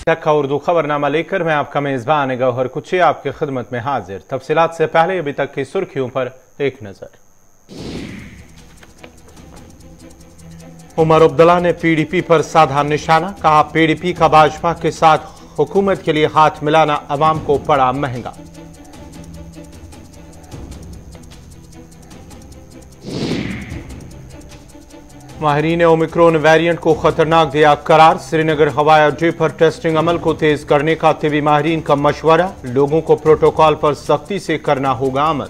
का उर्दू खबरनामा लेकर मैं आपका मेजबान गौहर कुची आपकी खिदमत में हाजिर। तफसीलात से पहले अभी तक की सुर्खियों पर एक नजर। उमर अब्दुल्ला ने पीडीपी पर साधा निशाना, कहा पीडीपी का भाजपा के साथ हुकूमत के लिए हाथ मिलाना अवाम को पड़ा महंगा। माहिरीन ओमिक्रॉन वेरिएंट को खतरनाक दिया करार, श्रीनगर हवाई अड्डे पर टेस्टिंग अमल को तेज करने का तिबी माहिरीन का मशवरा, लोगों को प्रोटोकॉल पर सख्ती से करना होगा अमल।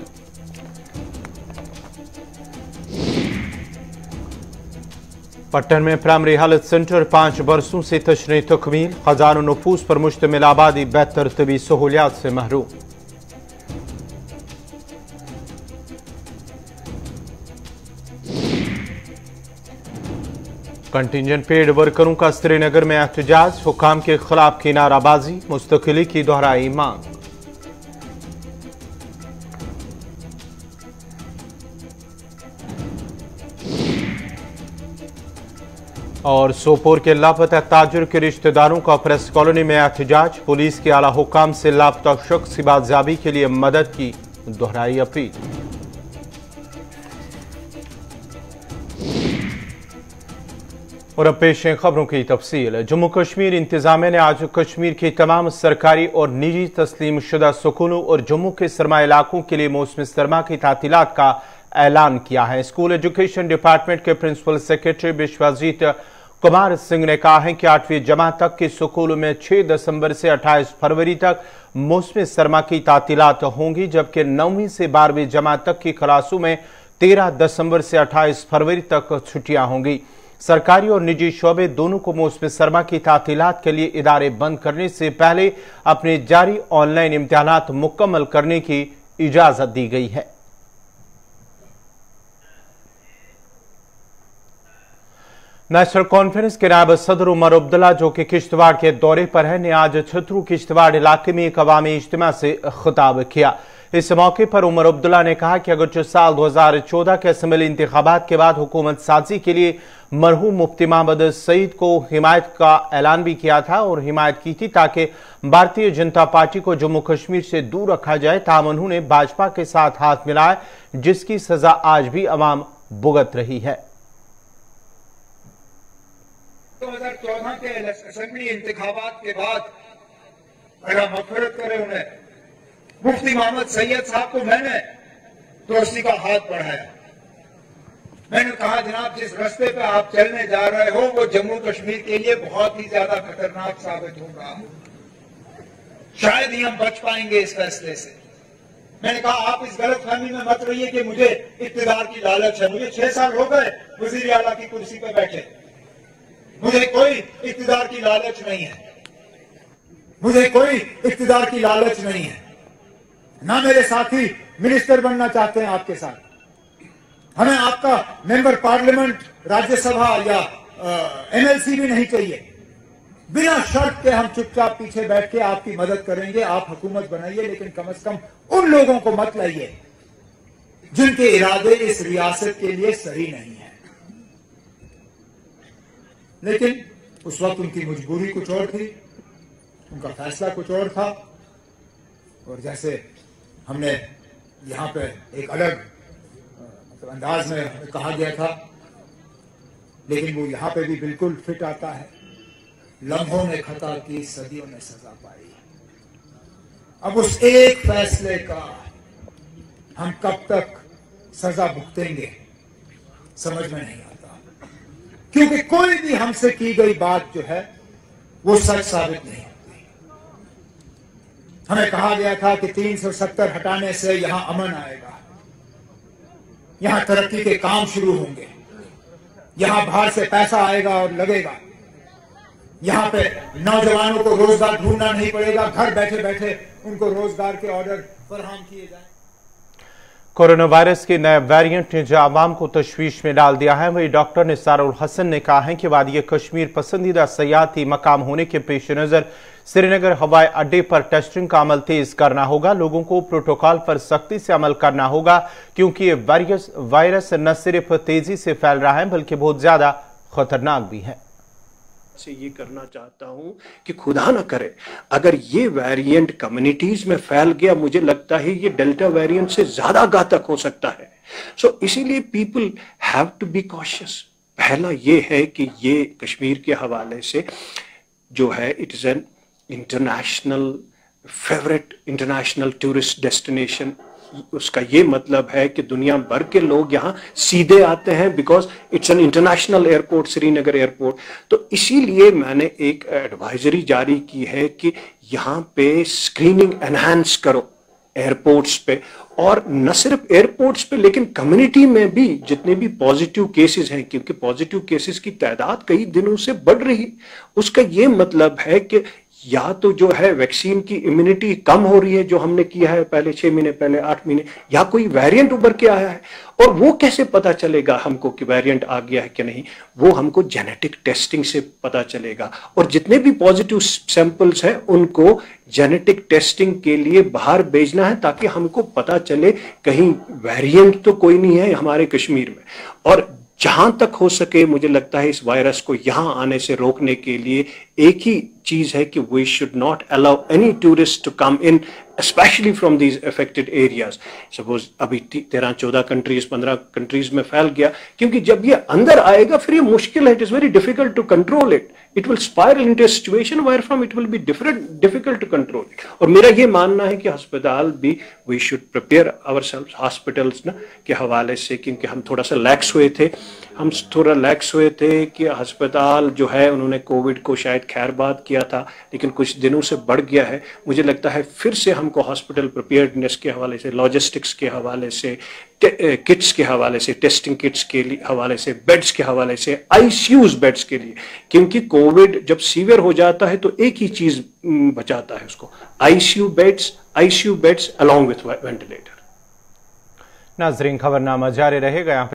पट्टन में प्राइमरी हेल्थ सेंटर 5 बरसों से तशरीह तकमील, हजारों नफूस पर मुश्तमिल आबादी बेहतर तिबी सहूलियात से महरूम। कंटिंजेंट पेड वर्करों का श्रीनगर में एहतजाज, हुकाम के खिलाफ की नाराबाजी, मुस्तकिली की दोहराई मांग। और सोपोर के लापता ताजिर के रिश्तेदारों का प्रेस कॉलोनी में एहतजाज, पुलिस के आला हुकाम से लापता शख्स की बाजियाबी के लिए मदद की दोहराई अपील। और अब पेश है खबरों की तफसील। जम्मू कश्मीर इंतजामिया ने आज कश्मीर के तमाम सरकारी और निजी तस्लीम शुदा स्कूलों और जम्मू के सरमाया इलाकों के लिए मौसम सरमा की तातीलात का ऐलान किया है। स्कूल एजुकेशन डिपार्टमेंट के प्रिंसिपल सेक्रेटरी विश्वजीत कुमार सिंह ने कहा है कि 8वीं जमात तक के स्कूलों में 6 दिसंबर से 28 फरवरी तक मौसम सरमा की तातीलात होंगी, जबकि 9वीं से 12वीं जमात तक की क्लासों में 13 दिसंबर से 28 फरवरी तक छुट्टियां होंगी। सरकारी और निजी शोबे दोनों को मौसम सरमा की तातीलात के लिए इदारे बंद करने से पहले अपने जारी ऑनलाइन इम्तिहानात मुकम्मल करने की इजाजत दी गई है। नेशनल कॉन्फ्रेंस के नायब सदर उमर अब्दुल्ला, जो कि किश्तवाड़ के दौरे पर है, ने आज छतरू किश्तवाड़ इलाके में एक अवामी इज्तिमा से खिताब किया। इस मौके पर उमर अब्दुल्ला ने कहा कि अगरचे साल 2014 के असम्बली इंतखाबात के बाद हुकूमत साजी के लिए मरहूम मुफ्ती मोहम्मद सईद को हिमायत का ऐलान भी किया था और हिमायत की थी ताकि भारतीय जनता पार्टी को जम्मू कश्मीर से दूर रखा जाए, ताहम उन्होंने भाजपा के साथ हाथ मिलाया, जिसकी सजा आज भी अवाम भुगत रही है। 2014 के असेंबली इंतखाबात के बाद अल्लाह मग़फ़िरत करे उन्हें, मुफ्ती मोहम्मद सैयद साहब को मैंने दोस्ती का हाथ बढ़ाया। मैंने कहा जनाब जिस रास्ते पे आप चलने जा रहे हो वो जम्मू कश्मीर के लिए बहुत ही ज्यादा खतरनाक साबित होगा, शायद ही हम बच पाएंगे इस फैसले से। मैंने कहा आप इस गलतफहमी में मत रहिए कि मुझे इक़्तिदार की लालच है। मुझे 6 साल हो गए वज़ीर आला की कुर्सी पे बैठे, मुझे कोई इक़्तिदार की लालच नहीं है, मुझे कोई इक़्तिदार की लालच नहीं है। ना मेरे साथी मिनिस्टर बनना चाहते हैं आपके साथ, हमें आपका मेंबर पार्लियामेंट, राज्यसभा या एमएलसी भी नहीं चाहिए। बिना शर्त के हम चुपचाप पीछे बैठ के आपकी मदद करेंगे, आप हुकूमत बनाइए, लेकिन कम से कम उन लोगों को मत लाइए जिनके इरादे इस रियासत के लिए सही नहीं है। लेकिन उस वक्त उनकी मजबूरी कुछ और थी, उनका फैसला कुछ और था, और जैसे हमने यहां पे एक अलग अंदाज में कहा गया था, लेकिन वो यहां पे भी बिल्कुल फिट आता है। लम्हों ने खता की, सदियों ने सजा पाई। अब उस एक फैसले का हम कब तक सजा भुगतेंगे समझ में नहीं आता, क्योंकि कोई भी हमसे की गई बात जो है वो सच साबित नहीं होती। हमें कहा गया था कि 370 हटाने से यहां अमन आएगा, यहां तरक्की के काम शुरू होंगे, यहां बाहर से पैसा आएगा और लगेगा, यहां पे नौजवानों को रोजगार ढूंढना नहीं पड़ेगा, घर बैठे बैठे उनको रोजगार के ऑर्डर फराहम किए जाए। कोरोना वायरस के नए वेरिएंट ने जो आवाम को तशवीश में डाल दिया है, वही डॉक्टर निसारुल हसन ने कहा है कि वादी कश्मीर पसंदीदा सयाहती मकाम होने के पेश नजर श्रीनगर हवाई अड्डे पर टेस्टिंग का अमल तेज करना होगा। लोगों को प्रोटोकॉल पर सख्ती से अमल करना होगा, क्योंकि ये वायरस न सिर्फ तेजी से फैल रहा है बल्कि बहुत ज्यादा खतरनाक भी है। से ये करना चाहता हूं कि खुदा ना करे अगर ये वेरिएंट कम्युनिटीज में फैल गया, मुझे लगता है ये डेल्टा वेरिएंट से ज्यादा घातक हो सकता है। सो इसीलिए people have to be cautious. पहला ये है कि ये कश्मीर के हवाले से जो है it is an international favourite international tourist destination. उसका ये मतलब है कि दुनिया भर के लोग यहाँ सीधे आते हैं because it's an international airport, Srinagar airport. तो इसीलिए मैंने एक एडवाइजरी जारी की है कि यहाँ पे स्क्रीनिंग एनहांस करो एयरपोर्ट्स पे, और न सिर्फ एयरपोर्ट्स पे लेकिन कम्युनिटी में भी जितने भी पॉजिटिव केसेस हैं, क्योंकि पॉजिटिव केसेस की तादाद कई दिनों से बढ़ रही। उसका ये मतलब है कि या तो जो है वैक्सीन की इम्यूनिटी कम हो रही है जो हमने किया है पहले 6 महीने पहले 8 महीने, या कोई वेरिएंट उभर के आया है। और वो कैसे पता चलेगा हमको कि वेरिएंट आ गया है कि नहीं? वो हमको जेनेटिक टेस्टिंग से पता चलेगा। और जितने भी पॉजिटिव सैंपल्स हैं उनको जेनेटिक टेस्टिंग के लिए बाहर भेजना है ताकि हमको पता चले कहीं वेरिएंट तो कोई नहीं है हमारे कश्मीर में। और जहां तक हो सके मुझे लगता है इस वायरस को यहां आने से रोकने के लिए एक ही चीज है कि we should not allow any tourist to come in specially from these affected areas. Suppose अभी 13-14 कंट्रीज 15 कंट्रीज में फैल गया, क्योंकि जब ये अंदर आएगा फिर ये मुश्किल है, it is very difficult to control it. It will spiral into a situation where from it will be difficult to control it. और मेरा ये मानना है कि अस्पताल भी we should prepare ourselves hospitals ना के हवाले से, क्योंकि हम थोड़ा सा लैक्स हुए थे कि अस्पताल जो है उन्होंने कोविड को शायद खैरबाद किया था लेकिन कुछ दिनों से बढ़ गया है। मुझे लगता है फिर से हमको हॉस्पिटल प्रिपेयर्डनेस के हवाले से, लॉजिस्टिक्स के हवाले से, किट्स के हवाले से, टेस्टिंग किट्स के हवाले से, बेड्स के हवाले से, आईसीयूज बेड्स के लिए, क्योंकि कोविड जब सीवियर हो जाता है तो एक ही चीज बचाता है उसको, ICU beds along with ventilator. नाजरीन, खबरनामा जारी रहेगा।